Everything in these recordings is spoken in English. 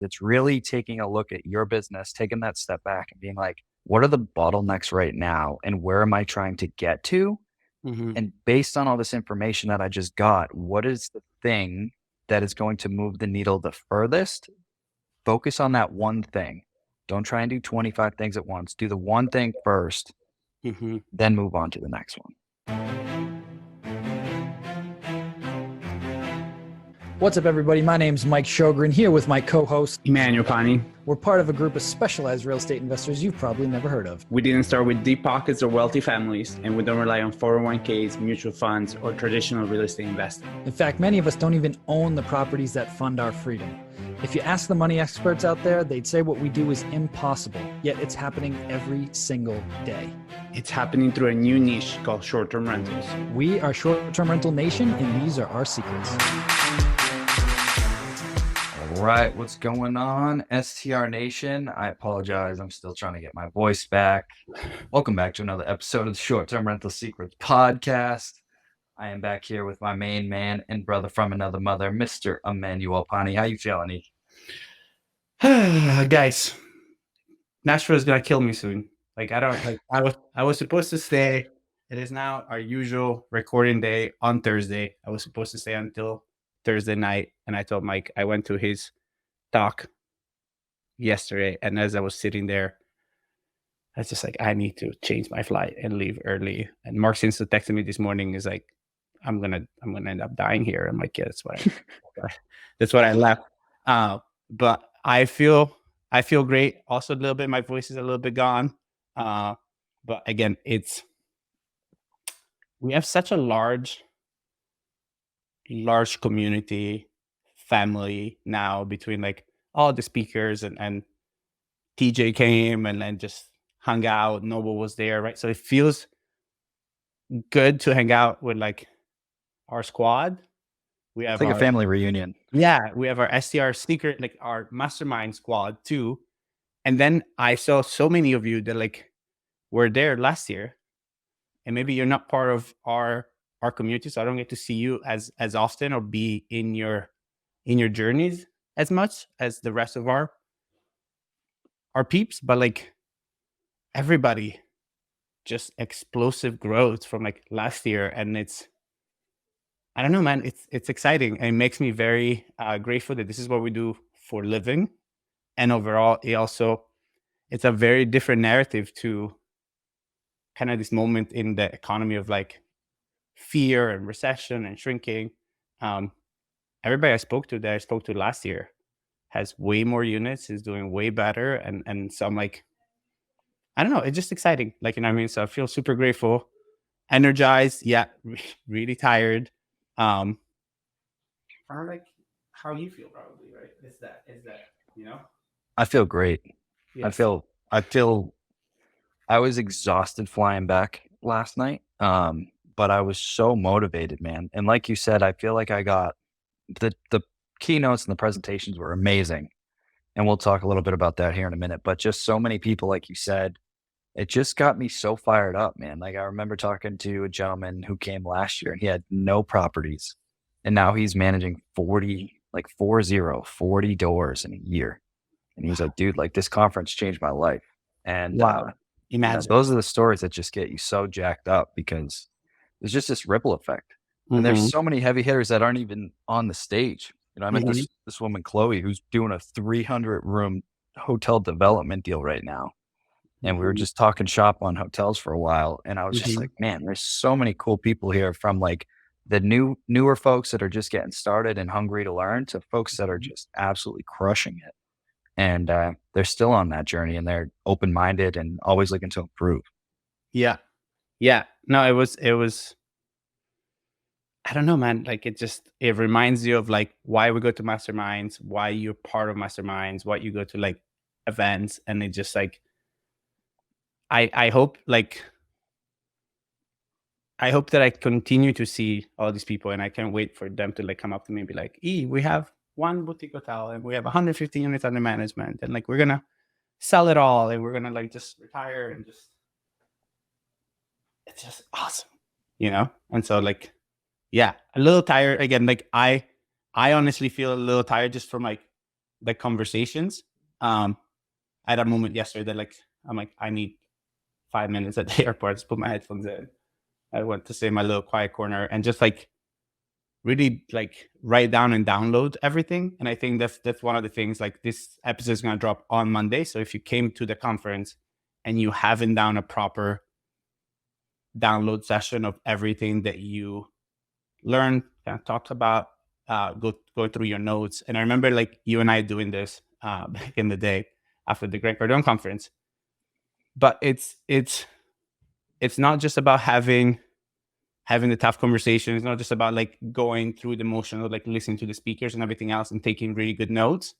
It's really taking a look at your business, taking that step back and being like, what are the bottlenecks right now? And where am I trying to get to? Mhm. And based on all this information that I just got, what is the thing that is going to move the needle the furthest? Focus on that one thing. Don't try and do 25 things at once. Do the one thing first, Mhm. then move on to the next one. What's up, everybody? My name's Mike Shogren, here with my co-host Emmanuel Pani. We're part of a group of specialized real estate investors you've probably never heard of. We didn't start with deep pockets or wealthy families, and we don't rely on 401ks, mutual funds, or traditional real estate investing. In fact, many of us don't even own the properties that fund our freedom. If you ask the money experts out there, they'd say what we do is impossible, yet it's happening every single day. It's happening through a new niche called short-term rentals. We are Short-Term Rental Nation, and these are our secrets. All right, what's going on, STR Nation? I apologize. I'm still trying to get my voice back. Welcome back to another episode of the Short-Term Rental Secrets podcast. I am back here with my main man and brother from another mother, Mr. Emmanuel Pani. How you feeling, Guys, Nashville is gonna kill me soon. I was supposed to stay. It is now our usual recording day on Thursday. I was supposed to stay until Thursday night, and I told Mike I went to his talk yesterday, and as I was sitting there, I was just like, I need to change my flight and leave early. And Mark Simpson texted me this morning, is like, I'm gonna end up dying here. I'm like, yeah, that's what I left. But I feel great. Also, a little bit, my voice is a little bit gone. But again, we have such a large community family now between like all the speakers and TJ came and then just hung out. Noble was there, right? So it feels good to hang out with like our squad. We have It's like a family reunion. Yeah, we have our STR sneaker, like our mastermind squad too. And then I saw so many of you that like were there last year, and maybe you're not part of our community, so I don't get to see you as often or be in your journeys as much as the rest of our peeps. But like everybody, just explosive growth from like last year, and I don't know, man. It's exciting, and it makes me very grateful that this is what we do for a living. And overall, it's a very different narrative to kind of this moment in the economy of like fear and recession and shrinking. Everybody I spoke to last year has way more units, is doing way better, and so I'm like, I don't know, it's just exciting. Like, you know what I mean? So I feel super grateful, energized, yeah, really tired. Or like how you feel probably, right? Is that you know? I feel great. Yes. I feel I was exhausted flying back last night. But I was so motivated, man. And like you said, I feel like I got the keynotes and the presentations were amazing. And we'll talk a little bit about that here in a minute. But just so many people, like you said, it just got me so fired up, man. Like I remember talking to a gentleman who came last year and he had no properties. And now he's managing 40, like 40 doors in a year. And he's like, dude, like this conference changed my life. And Wow. Imagine. those are the stories that just get you so jacked up because there's just this ripple effect. And there's Mhm. so many heavy hitters that aren't even on the stage. You know, I met Mhm. this woman, Chloe, who's doing a 300 room hotel development deal right now. And we were Mhm. just talking shop on hotels for a while. And I was just Mhm. like, man, there's so many cool people here, from like the newer folks that are just getting started and hungry to learn to folks that are just absolutely crushing it. And they're still on that journey and they're open minded and always looking to improve. Yeah. Yeah. No, it was I don't know, man. Like it reminds you of like why we go to masterminds, why you're part of masterminds, why you go to like events, and it just like I hope like I hope that I continue to see all these people, and I can't wait for them to like come up to me and be like, "E, we have one boutique hotel and we have 150 units under management, and like we're gonna sell it all, and we're gonna like just retire and just it's just awesome, you know." And so like, yeah, a little tired again. Like I honestly feel a little tired just from like the conversations. I had a moment yesterday that I'm like, I need 5 minutes at the airport. Just put my headphones in. I went to stay in my little quiet corner and just really write down and download everything. And I think that's one of the things. Like, this episode is going to drop on Monday. So if you came to the conference and you haven't done a proper download session of everything that you learned, kind of talked about, go through your notes. And I remember you and I doing this back in the day after the Grant Cardone conference. But it's not just about having the tough conversation. It's not just about going through the motion of listening to the speakers and everything else and taking really good notes.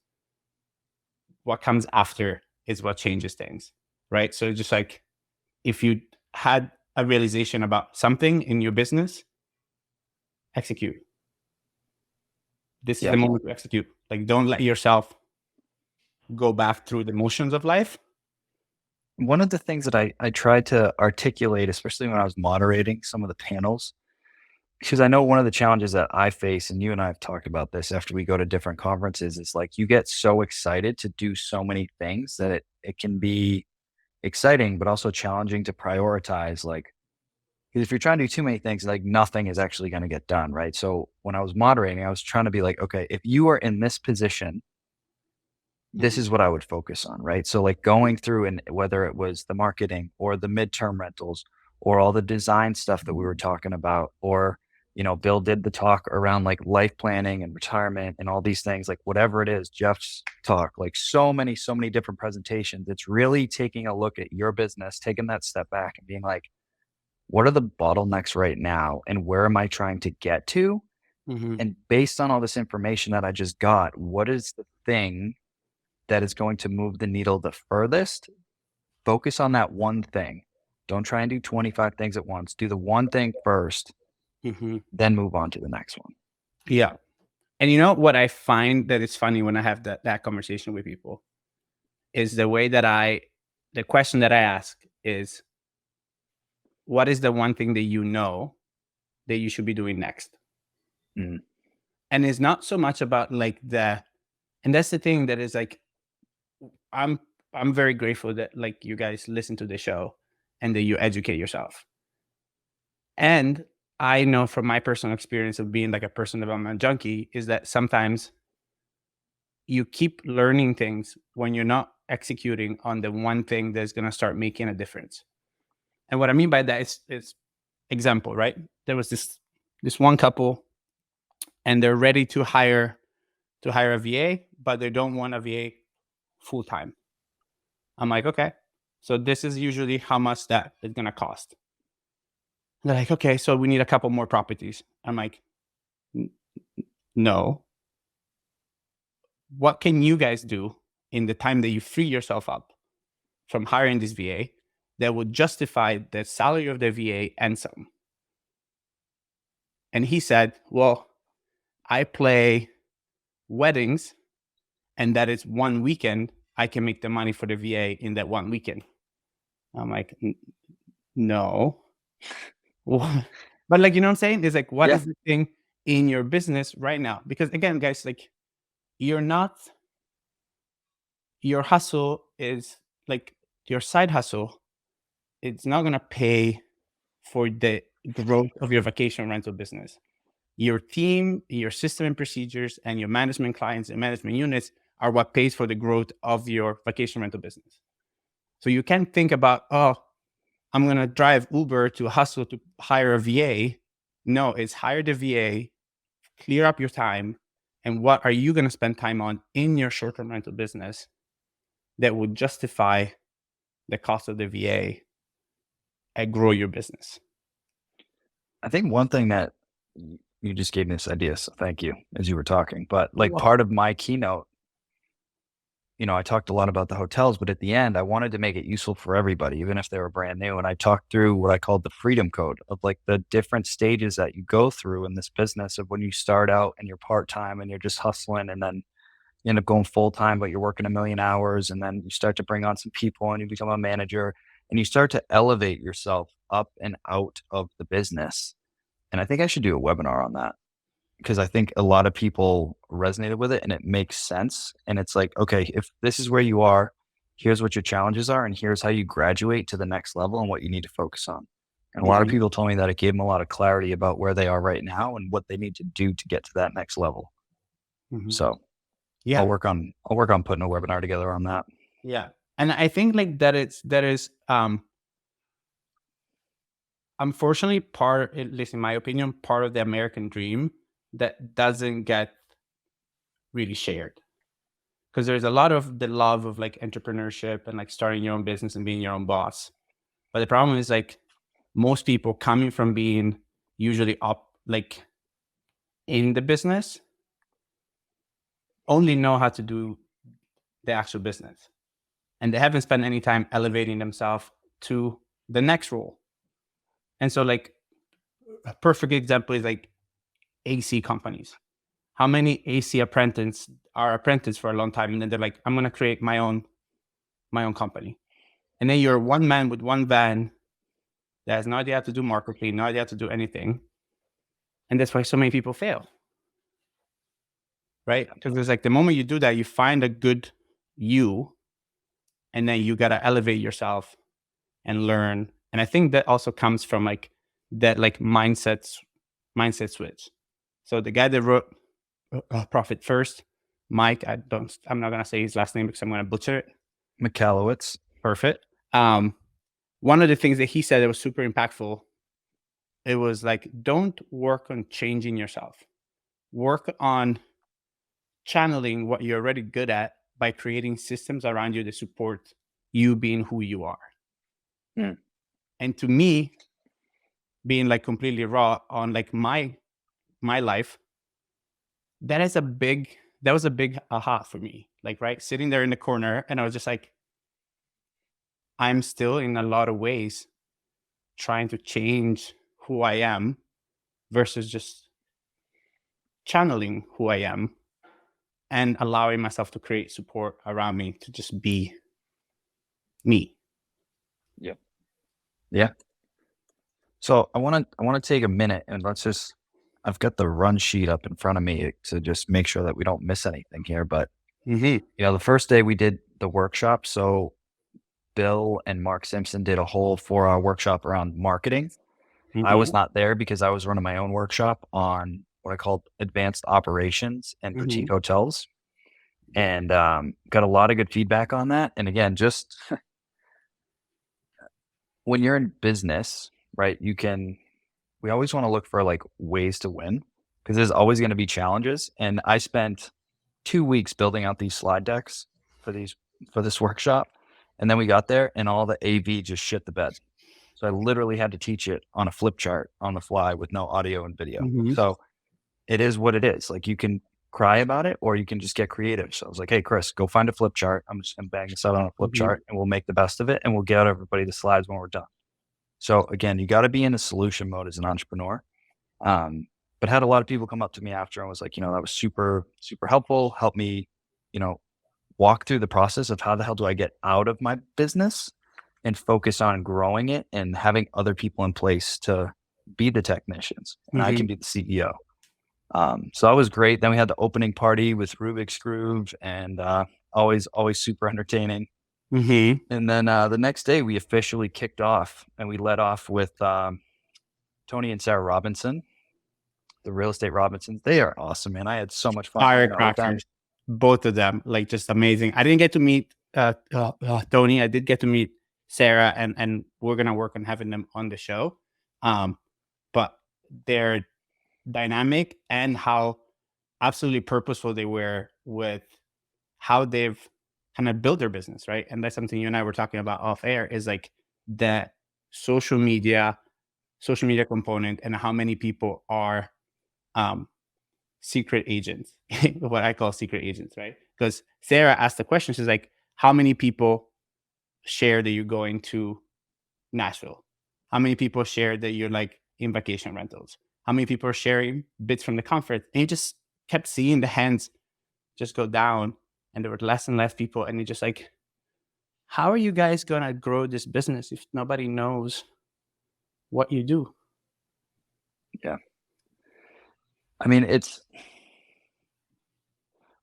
What comes after is what changes things, right? So just if you had a realization about something in your business, execute. This is the moment to execute. Don't let yourself go back through the motions of life. One of the things that I tried to articulate, especially when I was moderating some of the panels, because I know one of the challenges that I face, and you and I have talked about this after we go to different conferences, is you get so excited to do so many things that it can be exciting, but also challenging to prioritize. Because if you're trying to do too many things, nothing is actually going to get done, right? So when I was moderating, I was trying to be okay, if you are in this position, this is what I would focus on, right? So going through, and whether it was the marketing or the midterm rentals or all the design stuff that we were talking about, or, Bill did the talk around life planning and retirement and all these things, whatever it is, Jeff's talk, so many different presentations. It's really taking a look at your business, taking that step back and being what are the bottlenecks right now? And where am I trying to get to? Mm-hmm. And based on all this information that I just got, what is the thing that is going to move the needle the furthest? Focus on that one thing. Don't try and do 25 things at once. Do the one thing first, then move on to the next one. Yeah. And what I find that it's funny when I have that conversation with people is the way that the question that I ask is, what is the one thing that that you should be doing next? Mm. And it's not so much about and that's the thing that is I'm very grateful that you guys listen to the show and that you educate yourself. And I know from my personal experience of being a personal development junkie is that sometimes you keep learning things when you're not executing on the one thing that's going to start making a difference. And what I mean by that is example, right? There was this one couple and they're ready to hire a VA, but they don't want a VA full time. I'm like, okay, so this is usually how much that is going to cost. They're like, okay, so we need a couple more properties. I'm like, no. What can you guys do in the time that you free yourself up from hiring this VA that would justify the salary of the VA and some? And he said, well, I play weddings, and that is one weekend. I can make the money for the VA in that one weekend. I'm like, no. But you know what I'm saying? It's what is the thing in your business right now? Because again, guys, your hustle is your side hustle. It's not going to pay for the growth of your vacation rental business. Your team, your system and procedures, and your management clients and management units are what pays for the growth of your vacation rental business. So you can't think about, oh, I'm going to drive Uber to hustle to hire a VA. No, it's hire the VA, clear up your time, and what are you going to spend time on in your short-term rental business that would justify the cost of the VA and grow your business? I think one thing that you just gave me this idea, so thank you, as you were talking. But part of my keynote, I talked a lot about the hotels, but at the end, I wanted to make it useful for everybody, even if they were brand new. And I talked through what I called the freedom code of the different stages that you go through in this business of when you start out and you're part-time and you're just hustling, and then you end up going full-time, but you're working 1 million hours, and then you start to bring on some people and you become a manager and you start to elevate yourself up and out of the business. And I think I should do a webinar on that, because I think a lot of people resonated with it and it makes sense. And it's like, okay, if this is where you are, here's what your challenges are, and here's how you graduate to the next level and what you need to focus on. And a lot of Mhm. people told me that it gave them a lot of clarity about where they are right now and what they need to do to get to that next level. Mhm. So Yeah. I'll work on putting a webinar together on that. Yeah. And I think like that is unfortunately part, at least in my opinion, part of the American dream that doesn't get really shared. Because there's a lot of the love of like entrepreneurship and like starting your own business and being your own boss. But the problem is like most people coming from being usually up like in the business only know how to do the actual business. And they haven't spent any time elevating themselves to the next role. And so like a perfect example is like AC companies. How many AC apprentices are apprentices for a long time and then they're like, I'm gonna create my own company. And then you're one man with one van that has no idea how to do marketing, no idea how to do anything. And that's why so many people fail. Right? Because it's like the moment you do that, you find a good you, and then you gotta elevate yourself and learn. And I think that also comes from like that like mindset switch. So the guy that wrote Profit First, Mike, I'm not gonna say his last name because I'm gonna butcher it. McAllowitz. Perfect. One of the things that he said that was super impactful, it was like, don't work on changing yourself. Work on channeling what you're already good at by creating systems around you that support you being who you are. Hmm. And to me, being like completely raw on like my life, that was a big aha for me. Like, right, sitting there in the corner, and I was just like, I'm still in a lot of ways trying to change who I am versus just channeling who I am and allowing myself to create support around me to just be me. Yep. Yeah. So I want to take a minute and I've got the run sheet up in front of me to just make sure that we don't miss anything here. But Mm-hmm. the first day we did the workshop, so Bill and Mark Simpson did a whole 4-hour workshop around marketing. I was not there because I was running my own workshop on what I called advanced operations and boutique hotels, and got a lot of good feedback on that. And again, just when you're in business, right, we always want to look for like ways to win because there's always going to be challenges. And I spent 2 weeks building out these slide decks for this workshop. And then we got there and all the AV just shit the bed. So I literally had to teach it on a flip chart on the fly with no audio and video. Mhm. So it is what it is. Like you can cry about it or you can just get creative. So I was like, hey, Chris, go find a flip chart. I'm just going to bang this out on a flip Mhm. chart and we'll make the best of it and we'll get everybody the slides when we're done. So again, you got to be in a solution mode as an entrepreneur. But had a lot of people come up to me after and was like, that was super, super helpful. Help me, walk through the process of how the hell do I get out of my business and focus on growing it and having other people in place to be the technicians and I can be the CEO. So that was great. Then we had the opening party with Rubik's Groove and always super entertaining. Mhm. And then the next day we officially kicked off and we led off with Tony and Sarah Robinson, the Real Estate Robinsons. They are awesome, man. I had so much fun hanging out with them. Firecrackers, both of them, like just amazing. I didn't get to meet Tony. I did get to meet Sarah, and we're gonna work on having them on the show. But their dynamic and how absolutely purposeful they were with how they've kind of built their business, right? And that's something you and I were talking about off air, is like that social media component and how many people are secret agents, what I call secret agents, right? Because Sarah asked the question, she's like, how many people share that you're going to Nashville? How many people share that you're like in vacation rentals? How many people are sharing bits from the conference? And you just kept seeing the hands just go down, and there were less and less people. And you're just like, how are you guys going to grow this business if nobody knows what you do? Yeah. I mean, it's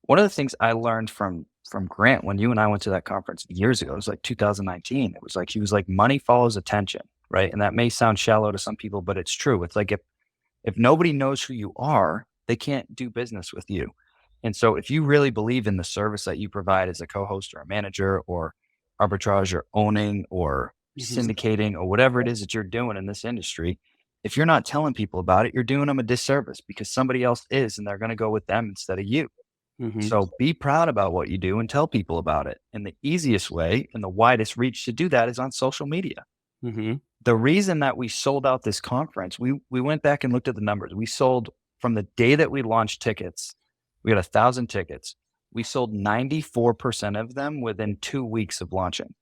one of the things I learned from Grant when you and I went to that conference years ago. It was like 2019. It was like he was like, money follows attention, right? And that may sound shallow to some people, but it's true. It's like if nobody knows who you are, they can't do business with you. And so if you really believe in the service that you provide as a co-host or a manager or arbitrage or owning or syndicating or whatever it is that you're doing in this industry, if you're not telling people about it, you're doing them a disservice because somebody else is, and they're going to go with them instead of you. So be proud about what you do and tell people about it. And the easiest way and the widest reach to do that is on social media. The reason that we sold out this conference, we went back and looked at the numbers. We sold from the day that we launched tickets, we had 1,000 tickets. We sold 94% of them within 2 weeks of launching.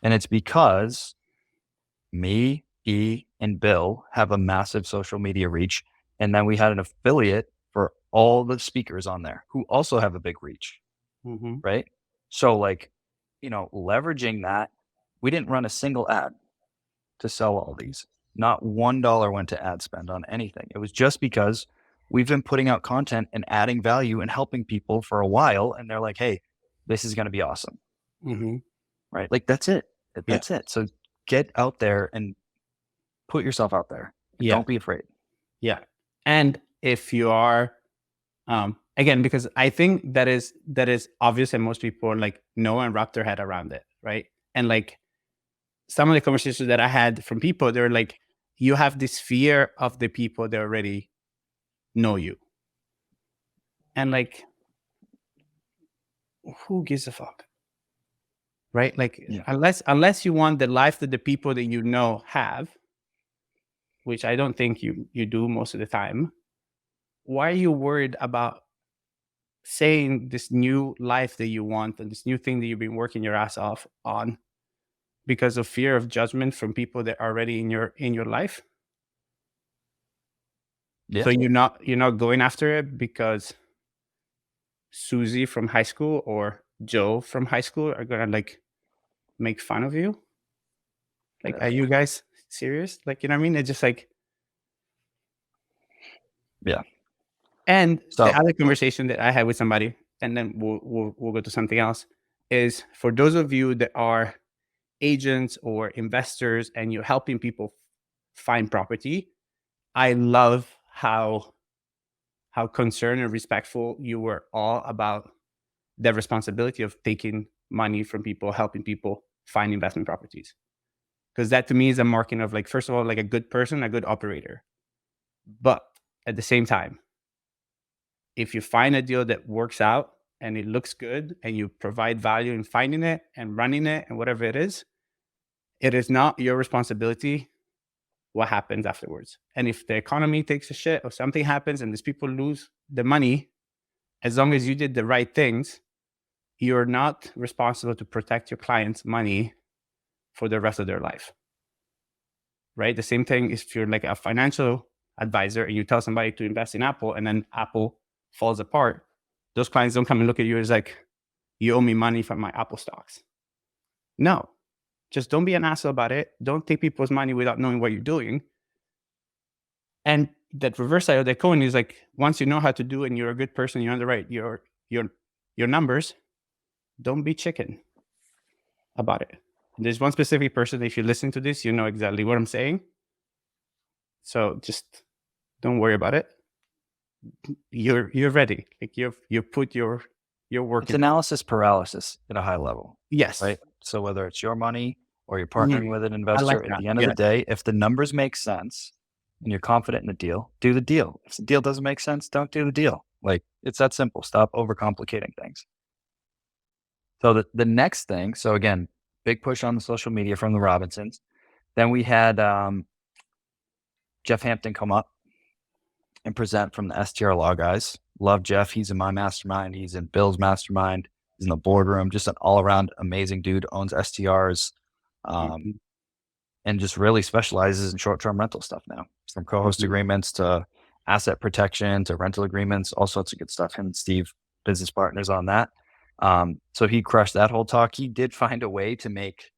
And it's because me, E, and Bill have a massive social media reach. And then we had an affiliate for all the speakers on there who also have a big reach, right? So like, leveraging that, we didn't run a single ad to sell all these. Not $1 went to ad spend on anything. It was just because we've been putting out content and adding value and helping people for a while. And they're like, hey, this is going to be awesome. Right? Like, that's it. That's it. So get out there and put yourself out there. Don't be afraid. Yeah. And if you are, again, because I think that is obvious and most people like know and wrap their head around it. Right. And like some of the conversations that I had from people, they're like, you have this fear of the people that already know you. And like, who gives a fuck? Right? Like, unless you want the life that the people that you know have, which I don't think you do most of the time, why are you worried about saying this new life that you want and this new thing that you've been working your ass off on because of fear of judgment from people that are already in your life? So you're not going after it because Susie from high school or Joe from high school are gonna like make fun of you? Like, are you guys serious? Like, you know what I mean? It's just like, yeah. And the other conversation that I had with somebody, and then we'll go to something else, is for those of you that are agents or investors and you're helping people find property, I love how concerned and respectful you were all about the responsibility of taking money from people, helping people find investment properties. Because that to me is a marking of like, first of all, like a good person, a good operator. But at the same time, if you find a deal that works out and it looks good and you provide value in finding it and running it and whatever it is not your responsibility what happens afterwards. And if the economy takes a shit or something happens and these people lose the money, as long as you did the right things, you're not responsible to protect your client's money for the rest of their life. Right? The same thing is if you're like a financial advisor and you tell somebody to invest in Apple and then Apple falls apart, those clients don't come and look at you as like, you owe me money for my Apple stocks. No, just don't be an asshole about it. Don't take people's money without knowing what you're doing. And that reverse side of the coin is like, once you know how to do it and you're a good person, you underwrite your numbers, don't be chicken about it. There's one specific person, if you listen to this, you know exactly what I'm saying. So just don't worry about it. You're ready. Like you've put your work. It's analysis paralysis at a high level. Yes. Right. So whether it's your money or you're partnering with an investor, like at the end of the day, if the numbers make sense and you're confident in the deal, do the deal. If the deal doesn't make sense, don't do the deal. Like, it's that simple. Stop overcomplicating things. So the next thing, so again, big push on the social media from the Robinsons. Then we had Jeff Hampton come up and present from the STR Law guys. Love Jeff. He's in my mastermind. He's in Bill's mastermind. He's in the boardroom. Just an all-around amazing dude. Owns STRs, and just really specializes in short-term rental stuff now. From co-host agreements to asset protection to rental agreements, all sorts of good stuff. Him and Steve, business partners on that. So he crushed that whole talk. He did find a way to make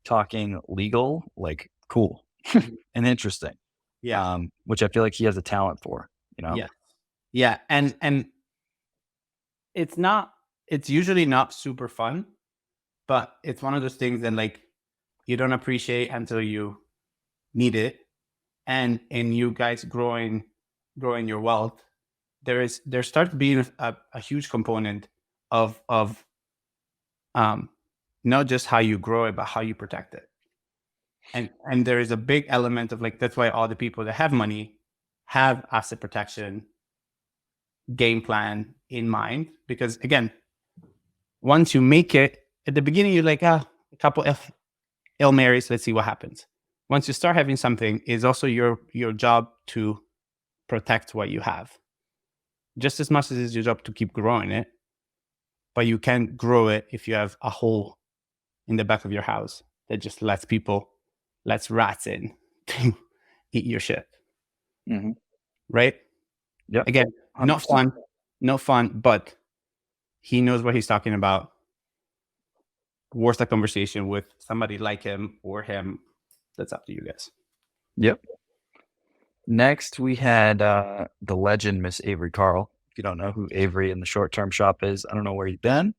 talking legal like cool and interesting. Yeah. Which I feel like he has a talent for, you know? Yeah. Yeah, and it's usually not super fun, but it's one of those things that like you don't appreciate until you need it. And in you guys growing your wealth, there starts being a huge component of not just how you grow it, but how you protect it. And there is a big element of like, that's why all the people that have money have asset protection game plan in mind, because again, once you make it at the beginning, you're like, a couple of Hail Marys, let's see what happens. Once you start having something, it's also your job to protect what you have, just as much as it's your job to keep growing it. But you can't grow it if you have a hole in the back of your house that just lets rats in to eat your shit. Mhm. Right? Yep. Again, not 100%. fun, but he knows what he's talking about. Worth a conversation with somebody like him or him. That's up to you guys. Yep. Next, we had the legend, Miss Avery Carl. If you don't know who Avery in the Short Term Shop is, I don't know where you've been,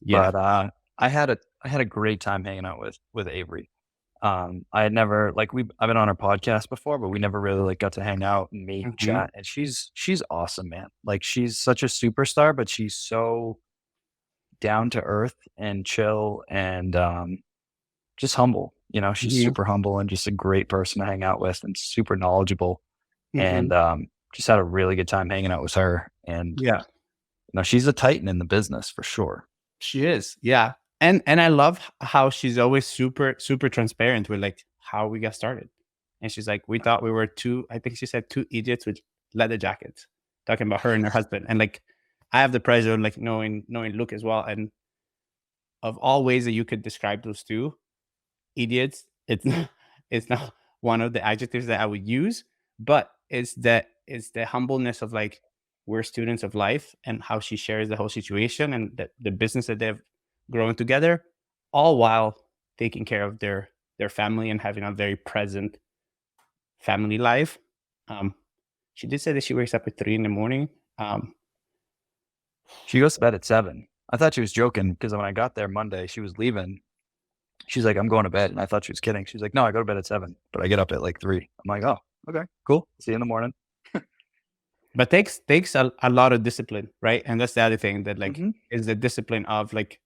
Yeah. but I had a great time hanging out with Avery. I had never I've been on her podcast before, but we never really like got to hang out and meet, Mhm. chat. And she's awesome, man. Like she's such a superstar, but she's so down to earth and chill and just humble. You know, she's Mhm. super humble and just a great person to hang out with and super knowledgeable. Mhm. And just had a really good time hanging out with her. And Yeah, she's a titan in the business for sure. she is. Yeah. And I love how she's always super transparent with like how we got started. And she's like, we thought we were I think she said two idiots with leather jackets, talking about her and her husband. And like I have the pleasure of like knowing Luke as well. And of all ways that you could describe those two idiots, it's not one of the adjectives that I would use, but it's the humbleness of like, we're students of life, and how she shares the whole situation and the business that they've grown together, all while taking care of their family and having a very present family life. Um, she did say that she wakes up at 3 in the morning. She goes to bed at 7. I thought she was joking because when I got there Monday, she was leaving. She's like, I'm going to bed. And I thought she was kidding. She's like, no, I go to bed at 7, but I get up at like 3. I'm like, oh, okay, cool. See you in the morning. But takes a lot of discipline, right? And that's the other thing that like Mhm. is the discipline of like,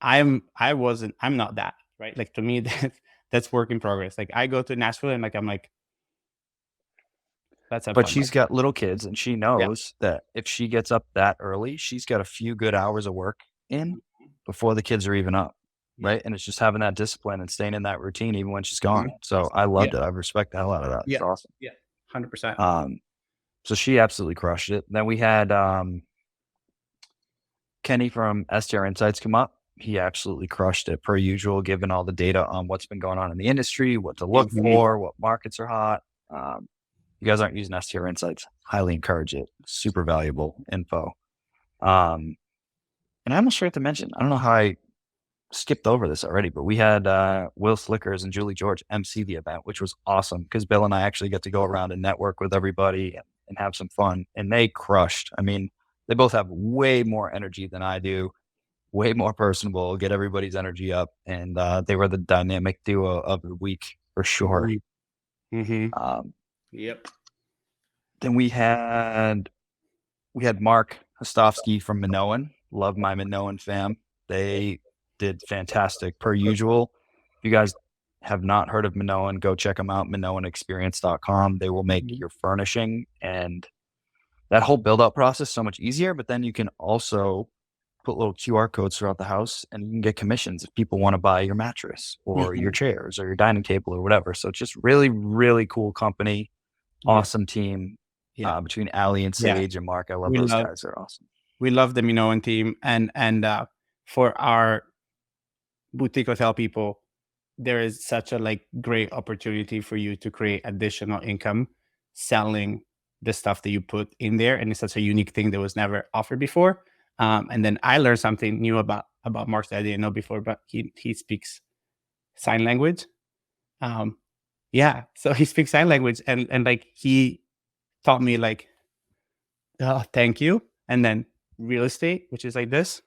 I'm not that, right? Like to me, that's work in progress. Like I go to Nashville and like I'm like, let's have But fun. she's got little kids and she Yeah. knows that if she gets up that early, she's got a few good hours of work in before the kids are even up. Yeah. Right. And it's just having that discipline and staying in that routine even when she's gone. Mhm. So I Yeah. loved it. I respect the hell out of that. It's Yeah. awesome. Yeah. 100%. So she absolutely crushed it. Then we had Kenny from STR Insights come up. He absolutely crushed it per usual, given all the data on what's been going on in the industry, what to look Mhm. for, what markets are hot. You guys aren't using STR Insights, highly encourage it. Super valuable info. And I almost forgot to mention, I don't know how I skipped over this already, but we had Will Slickers and Julie George MC the event, which was awesome because Bill and I actually get to go around and network with everybody and have some fun. And they crushed. I mean, they both have way more energy than I do, way more personable, get everybody's energy up. And they were the dynamic duo of the week for sure. Mhm. Um, Yep. then we had Mark Hostovsky from Minoan. Love my Minoan fam. They did fantastic per usual. If you guys have not heard of Minoan, go check them out, minoanexperience.com. They will make Mhm. your furnishing and that whole build out process so much easier. But then you can also put little QR codes throughout the house and you can get commissions if people want to buy your mattress or your Mhm. chairs or your dining table or whatever. So it's just really, really cool company, Yeah. awesome team. Yeah. Between Ali and Yeah. Sage and Mark, I love We those love guys. They're awesome. we love the Minoan team, and for our boutique hotel people, there is such a like great opportunity for you to create additional income selling the stuff that you put in there, and it's such a unique thing that was never offered before. And then I learned something new about Mark that I didn't know before, but he speaks sign language. Yeah, so he speaks sign language, and like he taught me like thank you. And then real estate, which is like this.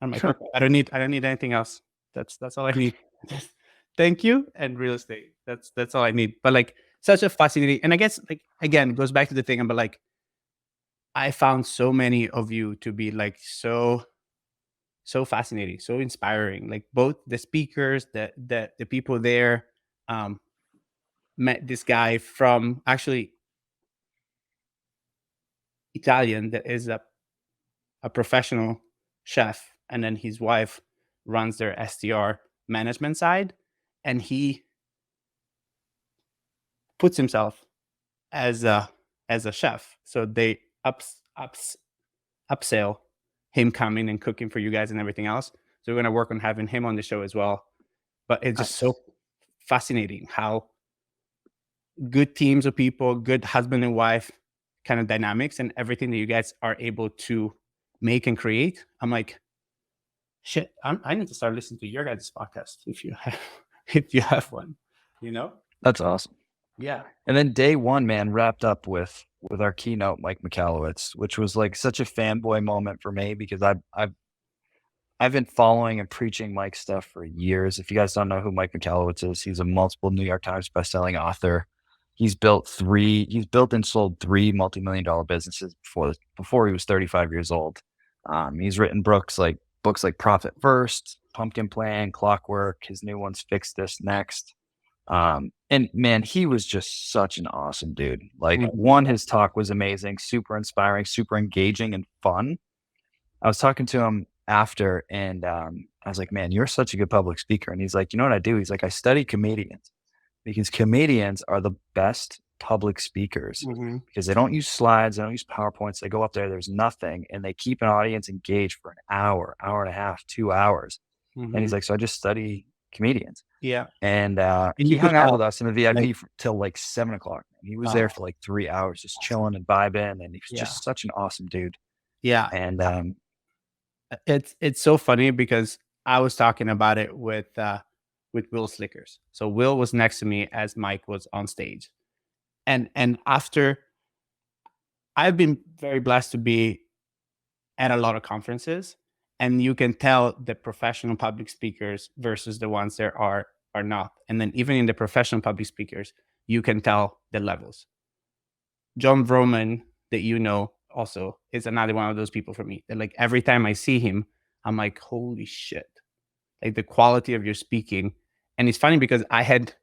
I'm like, "Okay, I don't need anything else. That's all I need. Thank you and real estate. That's all I need." But like such a fascinating, and I guess like again, it goes back to the thing about like I found so many of you to be like so fascinating, so inspiring. Like both the speakers, the people there. Met this guy from actually Italian that is a professional chef, and then his wife runs their SDR management side, and he puts himself as a chef. So they upsell him coming and cooking for you guys and everything else. So we're gonna work on having him on the show as well. But it's just so fascinating how good teams of people, good husband and wife kind of dynamics, and everything that you guys are able to make and create. I'm like, shit, I need to start listening to your guys' podcast if you have one, you know? That's awesome. Yeah. And then day one, man, wrapped up with our keynote, Mike Michalowicz, which was like such a fanboy moment for me because I've been following and preaching Mike's stuff for years. If you guys don't know who Mike Michalowicz is, he's a multiple New York Times bestselling author. He's built and sold 3 multi-million-dollar businesses before he was 35 years old. He's written books like Profit First, Pumpkin Plan, Clockwork. His new one's Fix This Next. And man, he was just such an awesome dude. Like one, his talk was amazing, super inspiring, super engaging and fun. I was talking to him after and I was like, man, you're such a good public speaker. And he's like, you know what I do? He's like, I study comedians because comedians are the best public speakers because they don't use slides, they don't use PowerPoints. They go up there, there's nothing, and they keep an audience engaged for an hour, hour and a half, 2 hours. And he's like, so I just study comedians. Yeah. And he hung out with us in the VIP till like 7 o'clock. He was there for like 3 hours, just chilling and vibing. And he was just such an awesome dude. Yeah. And it's so funny because I was talking about it with Will Slickers. So Will was next to me as Mike was on stage. And after, I've been very blessed to be at a lot of conferences, and you can tell the professional public speakers versus the ones that are not. And then even in the professional public speakers, you can tell the levels. John Vroman, that you know also, is another one of those people for me. That like every time I see him, I'm like, holy shit. Like the quality of your speaking. And it's funny because I had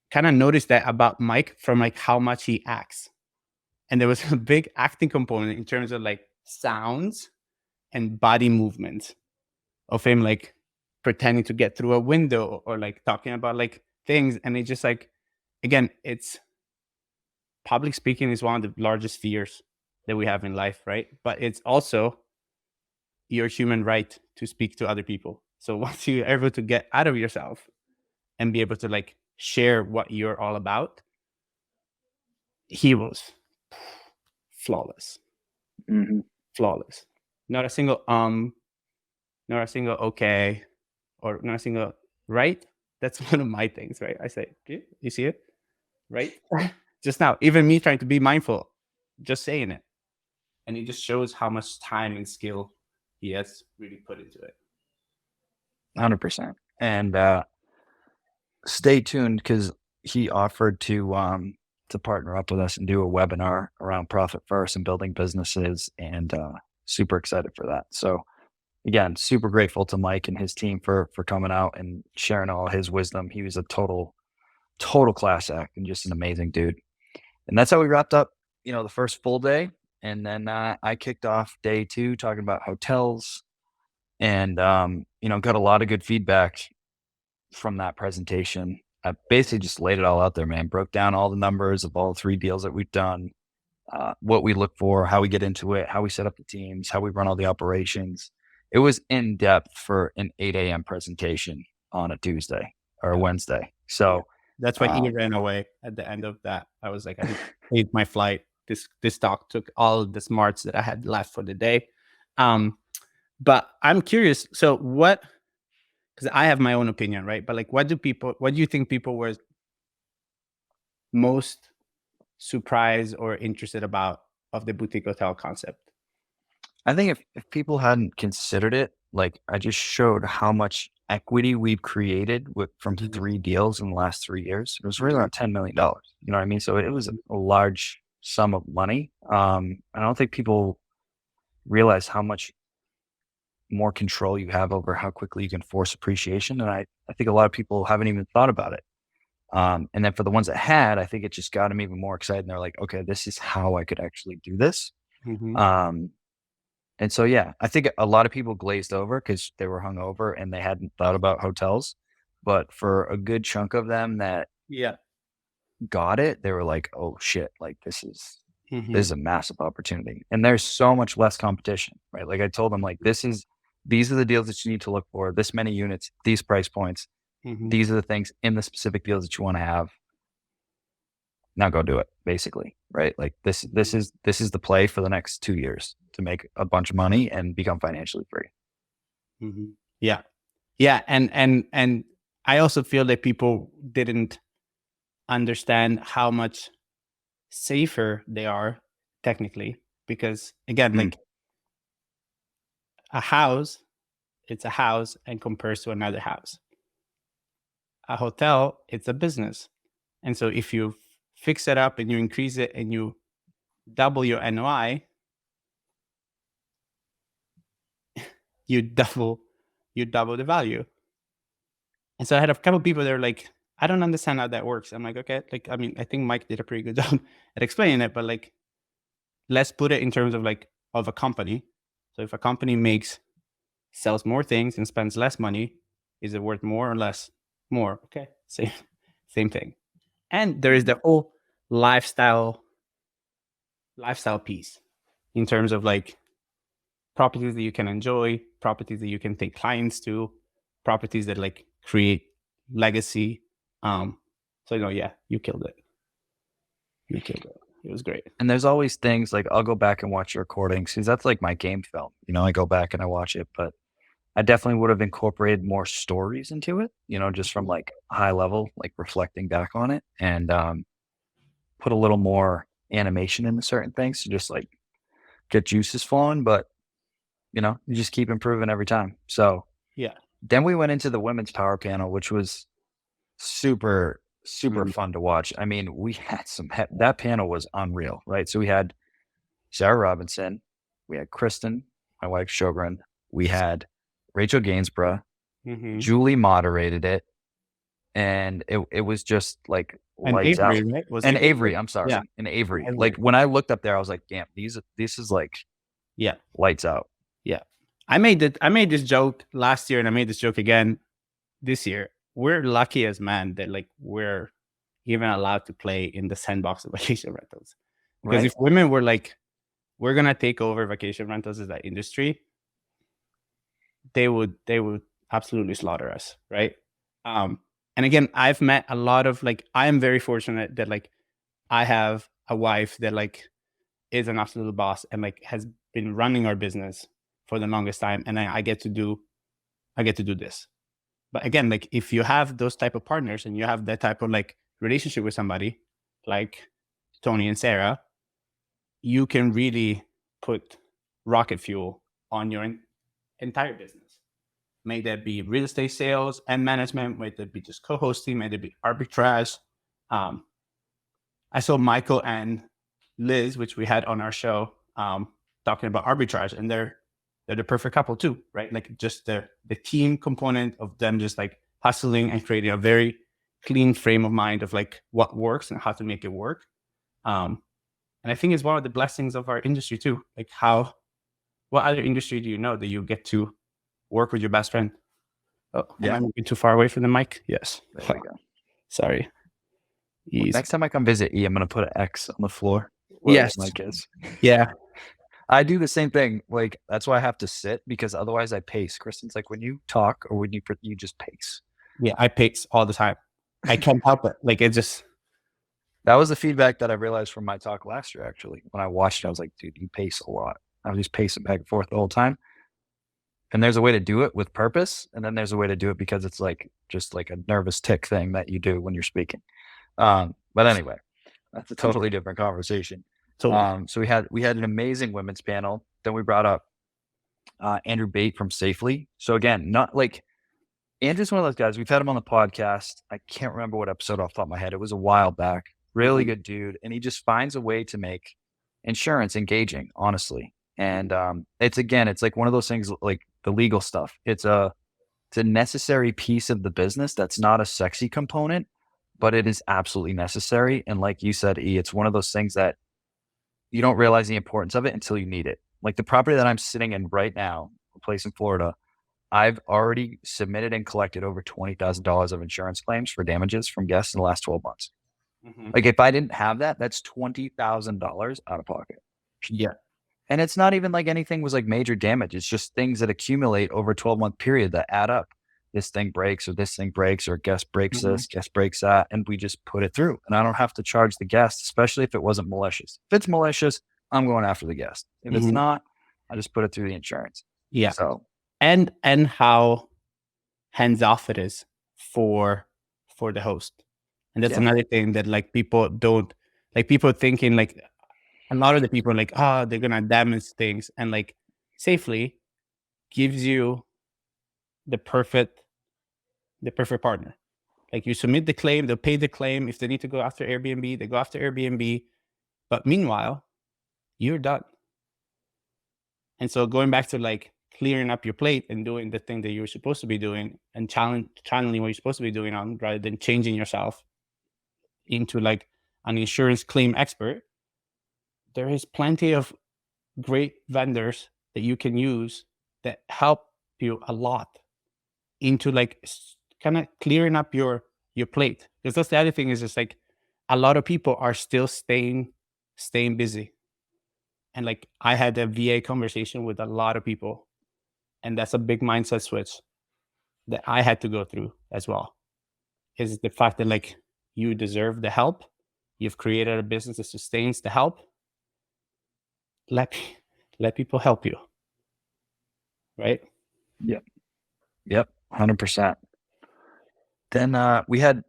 kind of noticed that about Mike from like how much he acts. And there was a big acting component in terms of like sounds and body movement of him like pretending to get through a window or like talking about like things. And it's just like, again, it's public speaking is one of the largest fears that we have in life, right? But it's also your human right to speak to other people. So once you're able to get out of yourself and be able to like share what you're all about, he was flawless. Flawless. Not a single not a single okay, or not a single right. That's one of my things, right? I say, you see it? Right? Just now, even me trying to be mindful, just saying it. And it just shows how much time and skill he has really put into it. 100%. And stay tuned because he offered to partner up with us and do a webinar around Profit First and building businesses, and super excited for that. So again, super grateful to Mike and his team for coming out and sharing all his wisdom. He was a total class act and just an amazing dude. And that's how we wrapped up, the first full day. And then I kicked off day 2 talking about hotels, and got a lot of good feedback from that presentation. I basically just laid it all out there, man. Broke down all the numbers of all 3 deals that we've done, what we look for, how we get into it, how we set up the teams, how we run all the operations. It was in depth for an 8 a.m. presentation on a Tuesday or a Wednesday. So that's why he ran away at the end of that. I was like, I paid my flight. This talk took all the smarts that I had left for the day. But I'm curious. So what? Because I have my own opinion, right? But like, what do you think people were most surprised or interested about of the boutique hotel concept. I think if people hadn't considered it, like I just showed how much equity we've created from Mhm. 3 deals in the last 3 years. It was really Mhm. around $10 million. You know what I mean? So it was a large sum of money. I don't think people realize how much more control you have over how quickly you can force appreciation. And I think a lot of people haven't even thought about it. And then for the ones that had, I think it just got them even more excited. And they're like, okay, this is how I could actually do this. Mhm. Um, and so, yeah, I think a lot of people glazed over because they were hungover and they hadn't thought about hotels. But for a good chunk of them that Yeah. got it, they were like, oh shit, like this Mhm. is a massive opportunity. And there's so much less competition, right? Like I told them, like, these are the deals that you need to look for, this many units, these price points, Mhm. these are the things in the specific deals that you want to have. Now go do it, basically, right? Like this is the play for the next 2 years to make a bunch of money and become financially free. Mhm. Yeah. Yeah. And I also feel that people didn't understand how much safer they are technically, because again, Mm. like a house, it's a house and compares to another house. A hotel, it's a business. And so if you fix it up and you increase it and you double your NOI, you double the value. And so I had a couple people that were like, I don't understand how that works. I'm like, okay, like, I mean, I think Mike did a pretty good job at explaining it, but like, let's put it in terms of like, of a company. So if a company sells more things and spends less money, is it worth more or less? More. Okay. Same thing. And there is the whole lifestyle piece in terms of like properties that you can enjoy, properties that you can take clients to, properties that like create legacy. So yeah, you killed it. You killed it. It was great. And there's always things like I'll go back and watch your recordings because that's like my game film. You know, I go back and I watch it, but I definitely would have incorporated more stories into it, you know, just from like high level, like reflecting back on it and put a little more animation into certain things to just like get juices flowing. But, you know, you just keep improving every time. So Yeah. then we went into the women's power panel, which was super, super Mhm. fun to watch. I mean, we had that panel was unreal, right? So we had Sarah Robinson, we had Kristen, my wife Sjogren, we had Rachel Gainsborough, Mhm. Julie moderated it, and it was just like And lights out. Avery, right? Was And Avery? Avery, I'm sorry, Yeah. and Avery. Avery. Like when I looked up there, I was like, damn, this is like Yeah. lights out. Yeah. I made this joke last year and I made this joke again this year. We're lucky as men that like we're even allowed to play in the sandbox of vacation rentals. Because Right? if women were like, we're gonna take over vacation rentals as that industry, they would absolutely slaughter us, right? And again, I've met a lot of like, I am very fortunate that like I have a wife that like is an absolute boss and like has been running our business for the longest time, and I get to do this. But again, like if you have those type of partners and you have that type of like relationship with somebody like Tony and Sarah, you can really put rocket fuel on your entire business. May that be real estate sales and management, may that be just co-hosting, may that be arbitrage. I saw Michael and Liz, which we had on our show, talking about arbitrage, and they're the perfect couple too, right? Like just the team component of them just like hustling and creating a very clean frame of mind of like what works and how to make it work. And I think it's one of the blessings of our industry too. Like what other industry do you know that you get to work with your best friend? Oh, Yeah. am I moving too far away from the mic? Yes. There we go. Sorry. Easy. Next time I come visit E, I'm gonna put an X on the floor where Yes. the mic is. Yeah. I do the same thing. Like that's why I have to sit because otherwise I pace. Kristen's like when you talk or when you just pace. Yeah. I pace all the time. I can't help it. Like it just. That was the feedback that I realized from my talk last year. Actually, when I watched it, I was like, dude, you pace a lot. I was just pacing back and forth the whole time. And there's a way to do it with purpose, and then there's a way to do it because it's like just like a nervous tick thing that you do when you're speaking. But anyway, that's a totally different conversation. So So we had an amazing women's panel. Then we brought up Andrew Bate from Safely. So again, not like Andrew's one of those guys. We've had him on the podcast. I can't remember what episode off the top of my head. It was a while back. Really good dude, and he just finds a way to make insurance engaging, honestly. And it's like one of those things like the legal stuff. It's a necessary piece of the business that's not a sexy component, but it is absolutely necessary. And like you said, E, it's one of those things that you don't realize the importance of it until you need it. Like the property that I'm sitting in right now, a place in Florida, I've already submitted and collected over $20,000 of insurance claims for damages from guests in the last 12 months. Like if I didn't have that, that's $20,000 out of pocket. yeah. And it's not even like anything was like major damage. It's just things that accumulate over a 12-month period that add up. This thing breaks, or this thing breaks, or guest breaks this, guest breaks that. And we just put it through. And I don't have to charge the guest, especially if it wasn't malicious. If it's malicious, I'm going after the guest. If it's not, I just put it through the insurance. Yeah. So And how hands off it is for the host. And that's another thing that like people don't like, people thinking like a lot of the people are like, oh, they're gonna damage things, and like Safely gives you the perfect partner. Like you submit the claim, they'll pay the claim. If they need to go after Airbnb, they go after Airbnb. But meanwhile, you're done. And so going back to like clearing up your plate and doing the thing that you're supposed to be doing, and channeling what you're supposed to be doing on, rather than changing yourself into like an insurance claim expert, there is plenty of great vendors that you can use that help you a lot into like kind of clearing up your plate. Because that's the other thing, is just like a lot of people are still staying busy. And like I had a VA conversation with a lot of people, and that's a big mindset switch that I had to go through as well. Is the fact that like you deserve the help. You've created a business that sustains the help. Let people help you. Right? Yep, 100%. Then we had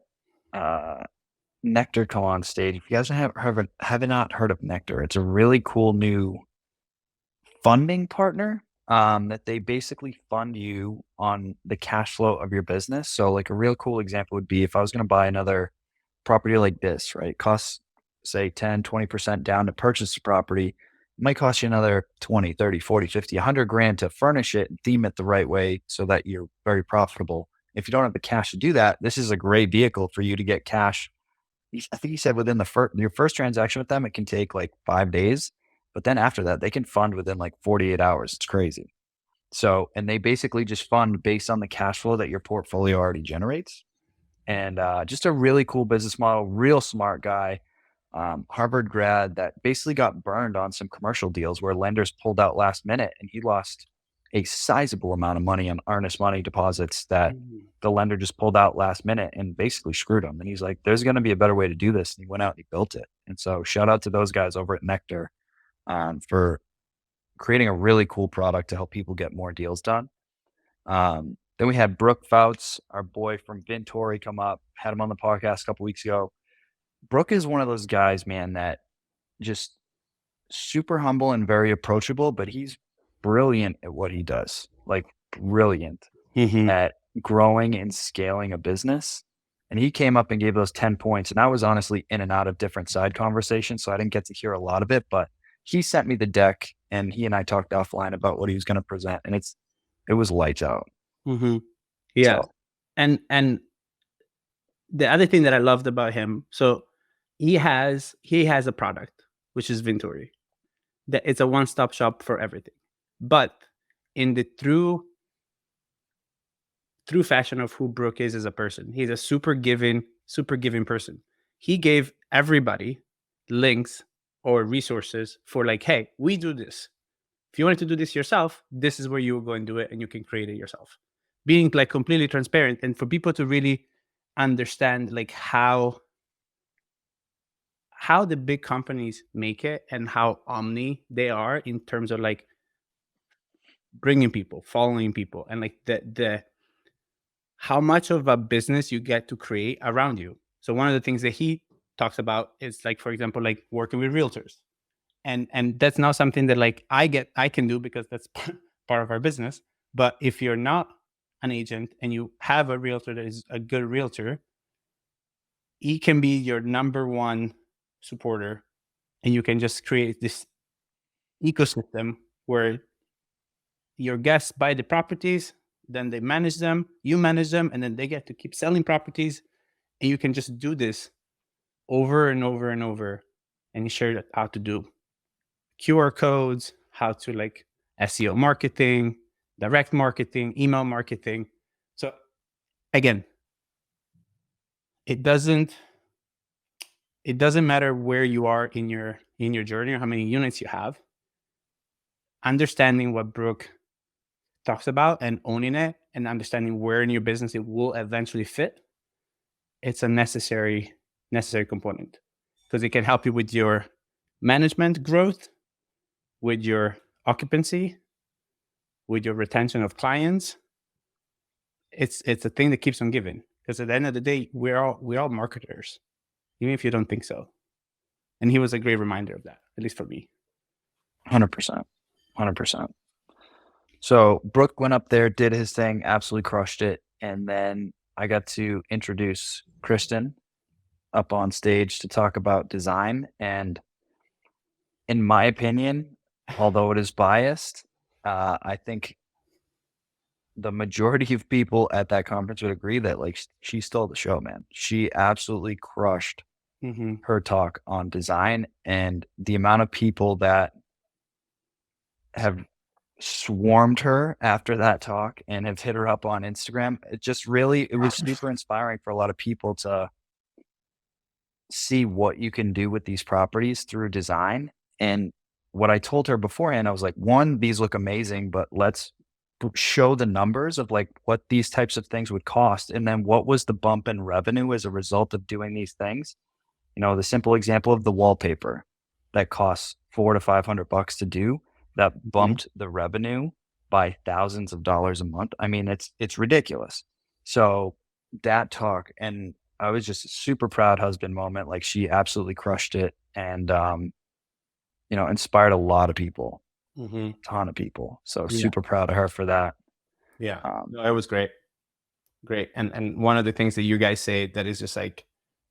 Nectar come on stage. If you guys have not heard of Nectar, it's a really cool new funding partner that they basically fund you on the cash flow of your business. So like a real cool example would be if I was going to buy another property like this, right? It costs say 10, 20% down to purchase the property. It might cost you another 20, 30, 40, 50, 100 grand to furnish it and theme it the right way so that you're very profitable. If you don't have the cash to do that, this is a great vehicle for you to get cash. I think he said within your first transaction with them, it can take like 5 days. But then after that, they can fund within like 48 hours. It's crazy. So, and they basically just fund based on the cash flow that your portfolio already generates. And just a really cool business model, real smart guy, Harvard grad that basically got burned on some commercial deals where lenders pulled out last minute, and he lost a sizable amount of money on earnest money deposits that the lender just pulled out last minute and basically screwed him. And he's like, there's going to be a better way to do this. And he went out and he built it. And so shout out to those guys over at Nectar for creating a really cool product to help people get more deals done. Then we had Brooke Fouts, our boy from Vintory, come up, had him on the podcast a couple weeks ago. Brooke is one of those guys, man, that just super humble and very approachable, but he's brilliant at what he does, like brilliant at growing and scaling a business. And he came up and gave those 10 points. And I was honestly in and out of different side conversations, so I didn't get to hear a lot of it, but he sent me the deck and he and I talked offline about what he was going to present. And it was lights out. Yeah. So, And the other thing that I loved about him, so he has a product, which is Vintory. That it's a one-stop shop for everything. But in the true fashion of who Brooke is as a person, he's a super giving person. He gave everybody links or resources for like, hey, we do this. If you wanted to do this yourself, this is where you will go and do it, and you can create it yourself. Being like completely transparent, and for people to really understand like how the big companies make it and how omni they are in terms of like bringing people, following people, and like the how much of a business you get to create around you. So one of the things that he talks about is like, for example, like working with realtors And that's not something that like I can do because that's part of our business. But if you're not an agent and you have a realtor that is a good realtor, he can be your number one supporter, and you can just create this ecosystem where your guests buy the properties, then they manage them, you manage them, and then they get to keep selling properties. And you can just do this over and over and over, and you share how to do QR codes, how to like SEO marketing, direct marketing, email marketing. So again, it doesn't matter where you are in your journey or how many units you have. Understanding what Brooke talks about and owning it and understanding where in your business it will eventually fit, it's a necessary component, because it can help you with your management growth, with your occupancy, with your retention of clients. It's a thing that keeps on giving, because at the end of the day, we're all marketers, even if you don't think so. And he was a great reminder of that, at least for me. 100%. 100%. So Brooke went up there, did his thing, absolutely crushed it. And then I got to introduce Kristen up on stage to talk about design. And in my opinion, although it is biased, I think the majority of people at that conference would agree that like she stole the show, man. She absolutely crushed her talk on design, and the amount of people that have swarmed her after that talk and have hit her up on Instagram. It was super inspiring for a lot of people to see what you can do with these properties through design. And what I told her beforehand, I was like, one, these look amazing, but let's show the numbers of like what these types of things would cost. And then what was the bump in revenue as a result of doing these things? You know, the simple example of the wallpaper that costs $400 to $500 to do, that bumped the revenue by thousands of dollars a month. I mean, it's ridiculous. So that talk, and I was just a super proud husband moment. Like she absolutely crushed it, and inspired a lot of people, ton of people. So super proud of her for that. Yeah, no, it was great. And one of the things that you guys say that is just like,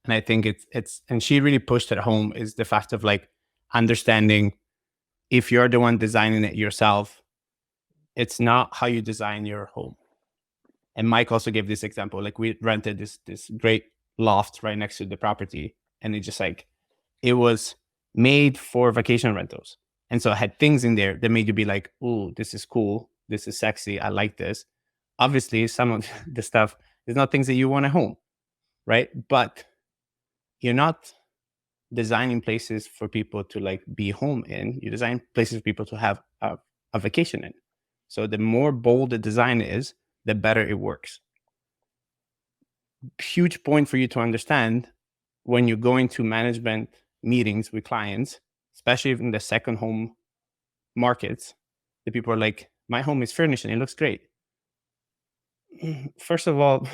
and I think it's and she really pushed it home, is the fact of like understanding, if you're the one designing it yourself, it's not how you design your home. And Mike also gave this example. Like we rented this great loft right next to the property, and it just like, it was made for vacation rentals. And so it had things in there that made you be like, "Ooh, this is cool. This is sexy. I like this." Obviously, some of the stuff is not things that you want at home, right? But you're not designing places for people to like be home in. You design places for people to have a vacation in. So the more bold the design is, the better it works. Huge point for you to understand when you go into management meetings with clients, especially in the second home markets, the people are like, "My home is furnished and it looks great." First of all,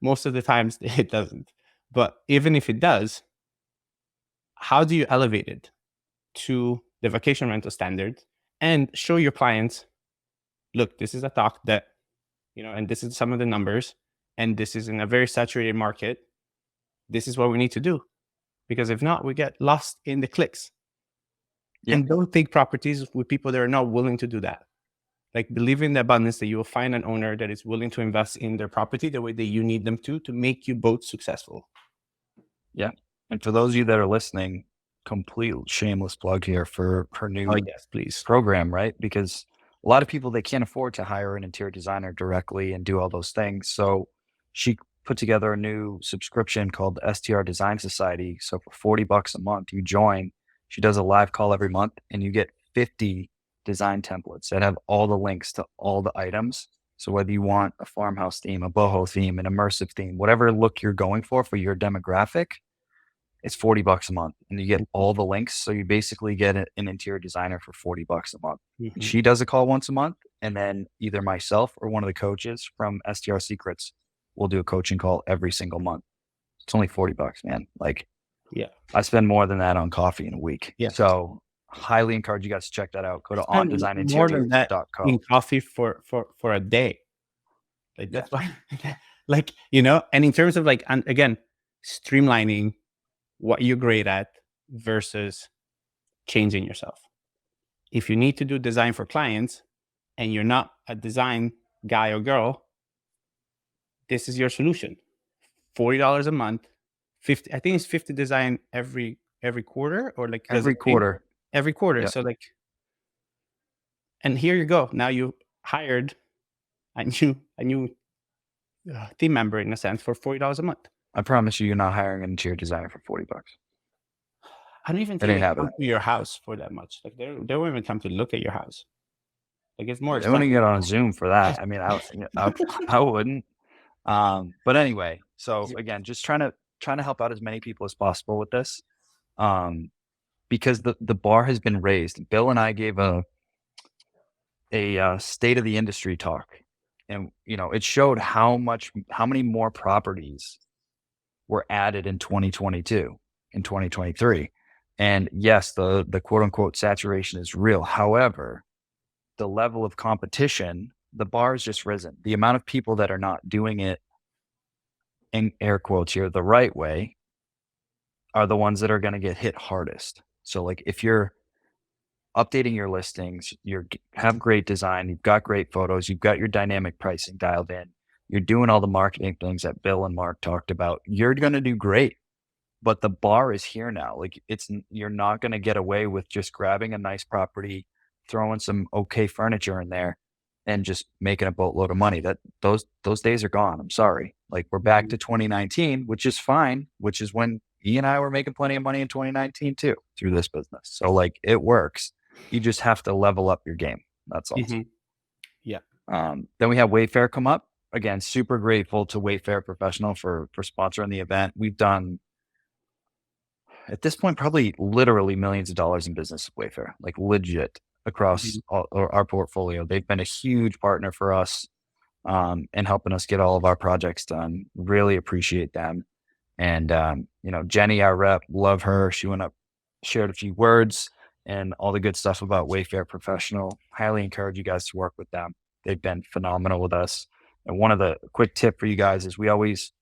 most of the times it doesn't. But even if it does, how do you elevate it to the vacation rental standard and show your clients, look, this is a talk that, and this is some of the numbers, and this is in a very saturated market. This is what we need to do. Because if not, we get lost in the clicks. Yeah. And don't take properties with people that are not willing to do that. Like, believe in the abundance that you will find an owner that is willing to invest in their property the way that you need them to make you both successful. Yeah. And for those of you that are listening, complete shameless plug here for her new program, right? Because a lot of people, they can't afford to hire an interior designer directly and do all those things. So she put together a new subscription called the STR Design Society. So for $40 a month, you join. She does a live call every month, and you get 50 design templates that have all the links to all the items. So whether you want a farmhouse theme, a boho theme, an immersive theme, whatever look you're going for your demographic, it's $40 a month, and you get all the links. So you basically get an interior designer for $40 a month. She does a call once a month, and then either myself or one of the coaches from STR Secrets will do a coaching call every single month. It's only $40, man. Like, yeah, I spend more than that on coffee in a week. Yeah. So highly encourage you guys to check that out. Go to Spend more than that in ontdesigninteriors.co. coffee for a day. Like Yeah. that's why, like, and in terms of like, and again, streamlining what you're great at versus changing yourself. If you need to do design for clients and you're not a design guy or girl, this is your solution. $40 a month, 50. I think it's 50 design every quarter, or like Every quarter. Every quarter. Yep. So like, and here you go. Now you hired a new team member in a sense for $40 a month. I promise you, you're not hiring an interior designer for $40. I don't even It think ain't they come happening. to your house for that much. Like they won't even come to look at your house. Like it's more They wouldn't expensive. get on a Zoom for that. I mean, I wouldn't. But anyway, so again, just trying to help out as many people as possible with this, because the bar has been raised. Bill and I gave a state of the industry talk, and it showed how many more properties were added in 2022 and 2023. And yes, the quote unquote saturation is real. However, the level of competition, the bar has just risen. The amount of people that are not doing it, in air quotes here, the right way, are the ones that are going to get hit hardest. So like if you're updating your listings, you have great design, you've got great photos, you've got your dynamic pricing dialed in, you're doing all the marketing things that Bill and Mark talked about, you're going to do great. But the bar is here now. Like you're not going to get away with just grabbing a nice property, throwing some okay furniture in there, and just making a boatload of money. That those days are gone. I'm sorry. Like we're back to 2019, which is fine, which is when E and I were making plenty of money in 2019 too through this business. So like it works. You just have to level up your game. That's all. Mhm. Yeah. Then we have Wayfair come up. Again, super grateful to Wayfair Professional for sponsoring the event. We've done, at this point, probably literally millions of dollars in business with Wayfair, like legit across all, our portfolio. They've been a huge partner for us, and helping us get all of our projects done. Really appreciate them. And, Jenny, our rep, love her. She went up, shared a few words and all the good stuff about Wayfair Professional. Highly encourage you guys to work with them. They've been phenomenal with us. And one of the quick tip for you guys is we always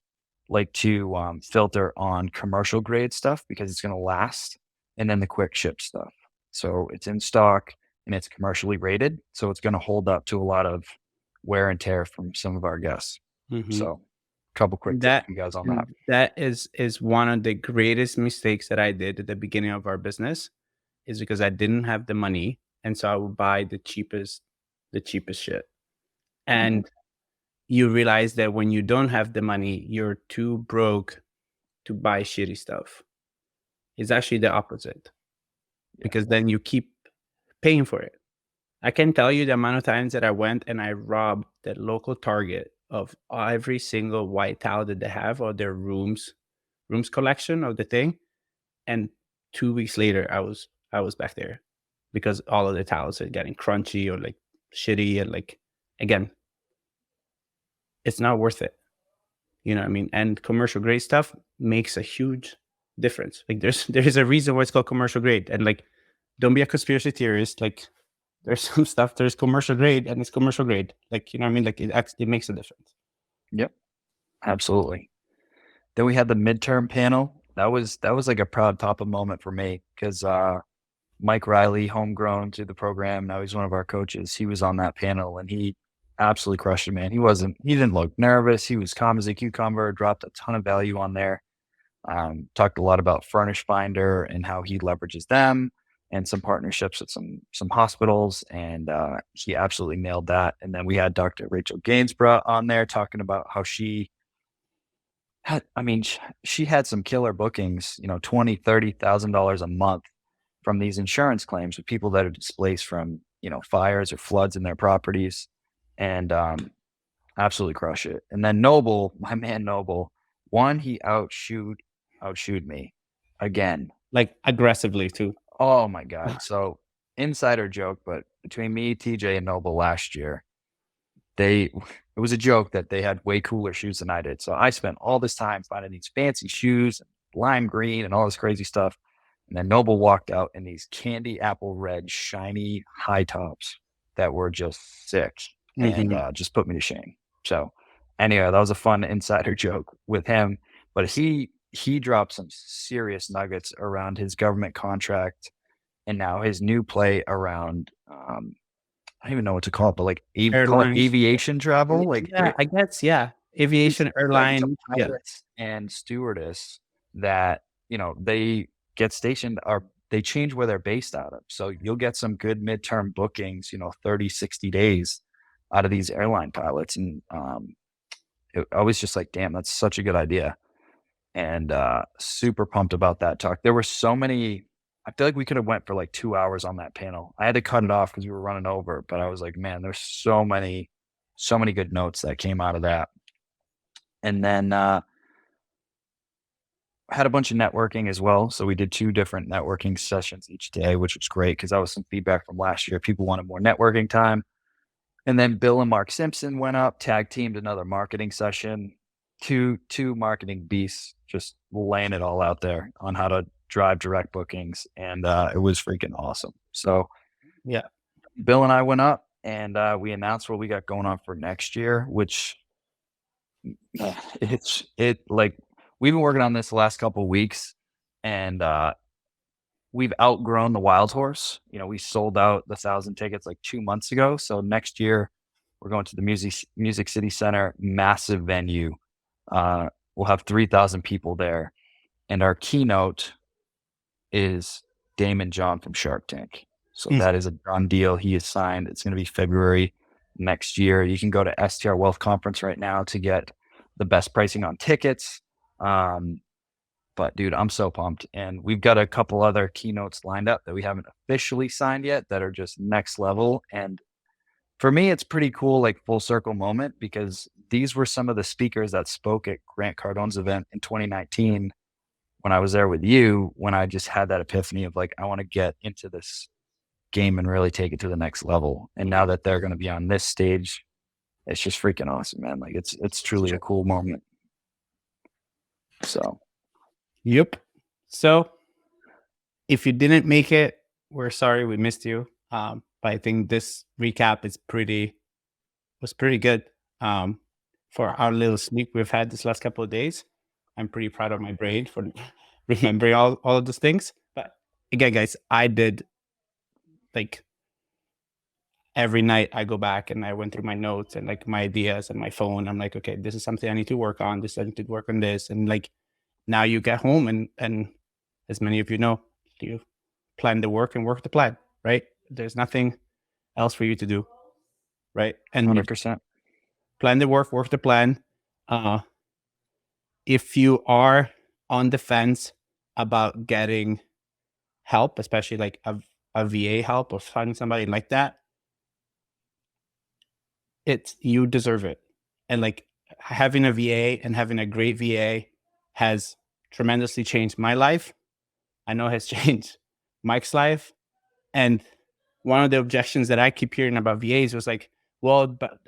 like to filter on commercial grade stuff because it's going to last, and then the quick ship stuff. So it's in stock and it's commercially rated. So it's going to hold up to a lot of wear and tear from some of our guests. Mhm. So a couple quick tips for you guys on that. That is one of the greatest mistakes that I did at the beginning of our business, is because I didn't have the money, and so I would buy the cheapest shit. And you realize that when you don't have the money, you're too broke to buy shitty stuff. It's actually the opposite, because then you keep paying for it. I can tell you the amount of times that I went and I robbed the local Target of every single white towel that they have, or their rooms collection of the thing. And 2 weeks later, I was back there because all of the towels are getting crunchy or like shitty, and like, again, it's not worth it. You know what I mean? And commercial grade stuff makes a huge difference. Like there's a reason why it's called commercial grade. And like, don't be a conspiracy theorist. Like there's some stuff, there's commercial grade and it's commercial grade. Like, you know what I mean? Like it makes a difference. Yep, absolutely. Then we had the midterm panel. That was like a proud papa moment for me because Mike Riley, homegrown to the program, now he's one of our coaches. He was on that panel and he absolutely crushed it, man. He didn't look nervous. He was calm as a cucumber, dropped a ton of value on there. Talked a lot about Furnish Finder and how he leverages them and some partnerships with some hospitals. And he absolutely nailed that. And then we had Dr. Rachel Gainsborough on there talking about how she had some killer bookings, $20,000, $30,000 a month from these insurance claims with people that are displaced from, fires or floods in their properties, and absolutely crush it. And then Noble, my man Noble, he outshoot me again. Like aggressively too. Oh my God. So insider joke, but between me, TJ, and Noble last year, it was a joke that they had way cooler shoes than I did. So I spent all this time finding these fancy shoes, lime green and all this crazy stuff. And then Noble walked out in these candy apple red, shiny high tops that were just sick and just put me to shame. So anyway, that was a fun insider joke with him. But he dropped some serious nuggets around his government contract and now his new play around I don't even know what to call it, but like call it Airlines. aviation travel. Like Yeah, I guess, yeah. Aviation, like airline. some Yeah. pilots and stewardess that, they get stationed or they change where they're based out of. So you'll get some good midterm bookings, 30, 60 days out of these airline pilots. And I was just like, damn, that's such a good idea. And super pumped about that talk. There were so many, I feel like we could have went for like 2 hours on that panel. I had to cut it off because we were running over, but I was like, man, there's so many good notes that came out of that. And then had a bunch of networking as well. So we did 2 different networking sessions each day, which was great because that was some feedback from last year. People wanted more networking time. And then Bill and Mark Simpson went up, tag teamed another marketing session. Two marketing beasts just laying it all out there on how to drive direct bookings. And it was freaking awesome. So Yeah. Bill and I went up and we announced what we got going on for next year, which like we've been working on this the last couple of weeks and we've outgrown the Wild Horse. We sold out the 1,000 tickets like 2 months ago. So next year we're going to the Music City Center, massive venue. We'll have 3,000 people there. And our keynote is Damon John from Shark Tank. So that is a done deal. He is signed. It's going to be February next year. You can go to STR Wealth Conference right now to get the best pricing on tickets. But dude, I'm so pumped. And we've got a couple other keynotes lined up that we haven't officially signed yet that are just next level. And for me, it's pretty cool, like full circle moment, because these were some of the speakers that spoke at Grant Cardone's event in 2019 when I was there with you, when I just had that epiphany of like, I want to get into this game and really take it to the next level. And now that they're going to be on this stage, it's just freaking awesome, man. Like it's truly a cool moment. So. Yep. So if you didn't make it, we're sorry we missed you. But I think this recap was pretty good. For our little sleep we've had this last couple of days. I'm pretty proud of my brain for remembering all of those things. But again, guys, I did like every night I go back and I went through my notes and like my ideas and my phone. I'm like, okay, this is something I need to work on. I need to work on this. And like now you get home and as many of you know, you plan the work and work the plan, right? There's nothing else for you to do, right? And 100%. Plan the work the plan. If you are on the fence about getting help, especially like a VA help or finding somebody like that, you deserve it. And like having a VA and having a great VA has tremendously changed my life. I know it has changed Mike's life. And one of the objections that I keep hearing about VAs was like, well, but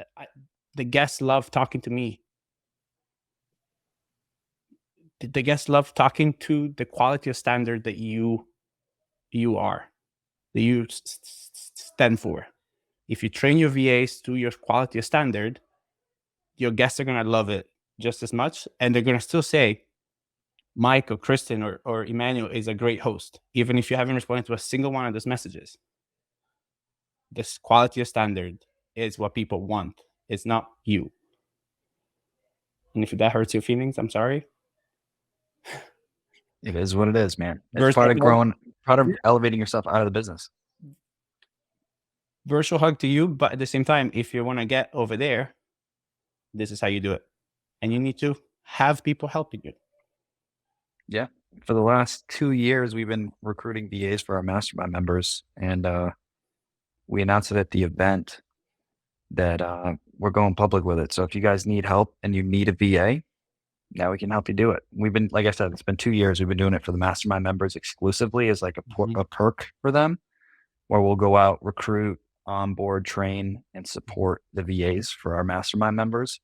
the guests love talking to me. The guests love talking to the quality of standard that you are, that you stand for. If you train your VAs to your quality of standard, your guests are going to love it just as much. And they're going to still say, Mike or Kristen or Emmanuel is a great host, even if you haven't responded to a single one of those messages. This quality of standard is what people want. It's not you. And if that hurts your feelings, I'm sorry. It is what it is, man. It's part of elevating yourself out of the business. Virtual hug to you, but at the same time, if you want to get over there, this is how you do it. And you need to have people helping you. Yeah. For the last 2 years, we've been recruiting VAs for our mastermind members. And we announced it at the event that we're going public with it. So if you guys need help and you need a VA, now we can help you do it. We've been, like I said, it's been 2 years. We've been doing it for the mastermind members exclusively as like a perk for them, where we'll go out, recruit, onboard, train, and support the VAs for our mastermind members.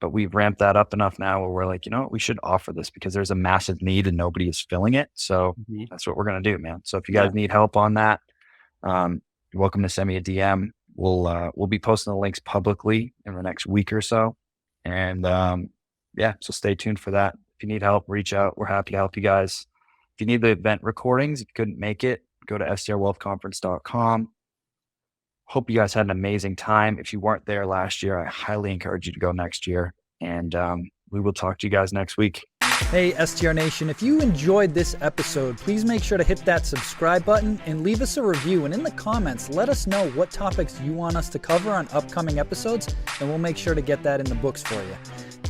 but we've ramped that up enough now where we're like, you know what, we should offer this because there's a massive need and nobody is filling it. So that's what we're going to do, man. So if you guys need help on that, you're welcome to send me a DM. We'll be posting the links publicly in the next week or so. And so stay tuned for that. If you need help, reach out. We're happy to help you guys. If you need the event recordings, if you couldn't make it, go to strwealthconference.com. Hope you guys had an amazing time. If you weren't there last year, I highly encourage you to go next year. And we will talk to you guys next week. Hey, STR Nation, if you enjoyed this episode, please make sure to hit that subscribe button and leave us a review. And in the comments, let us know what topics you want us to cover on upcoming episodes, and we'll make sure to get that in the books for you.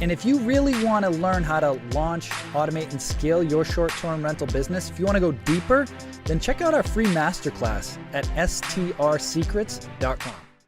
And if you really want to learn how to launch, automate, and scale your short-term rental business, if you want to go deeper, then check out our free masterclass at strsecrets.com.